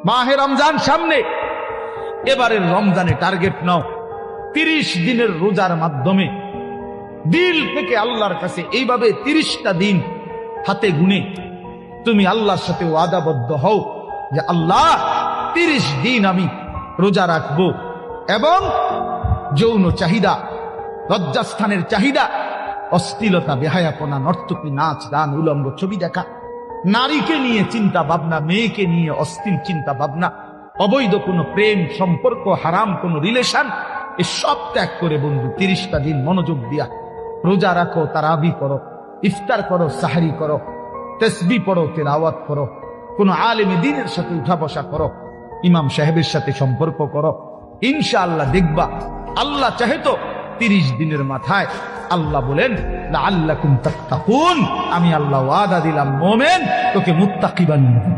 মাহে রমজান সামনে, এবারের রমজানে টার্গেট নাও 30 দিনের রোজার মাধ্যমে দিল থেকে আল্লাহর কাছে এইভাবে 30টা দিন হাতে গুনে তুমি আল্লাহর সাথে ওয়াদাবদ্ধ হও যে আল্লাহ 30 দিন আমি রোজা রাখবো, এবং যৌন চাহিদা, লজ্জাস্থানের চাহিদা, অশ্লীলতা, বেহায়াপনা, নর্তকী, নাচ, গান, উলঙ্গ ছবি দেখা, নারীকে নিয়ে চিন্তা ভাবনা, মেয়েকে নিয়ে অশ্লীল চিন্তা ভাবনা, অবৈধ কোনো প্রেম সম্পর্ক, হারাম কোনো রিলেশন, এসব ত্যাগ করে বন্ধু 30টা দিন মনোযোগ দিয়া রোজা রাখো, তারাবি করো, ইফতার করো, সাহরি করো, তাসবিহ পড়ো, তেলাওয়াত করো, কোন আলেমে দ্বীনের সাথে উঠা বসা করো, ইমাম সাহেবের সাথে সম্পর্ক করো। ইনশাআল্লাহ দেখবা আল্লাহ চাহে তো 30 দিনের মাথায় আল্লাহ বলেন লাআল্লাকুম তাত্তাকুন, আমি আল্লাহ ওয়াদা দিলাম মোমেন তোকে মুত্তাকি বানিয়ে দেব।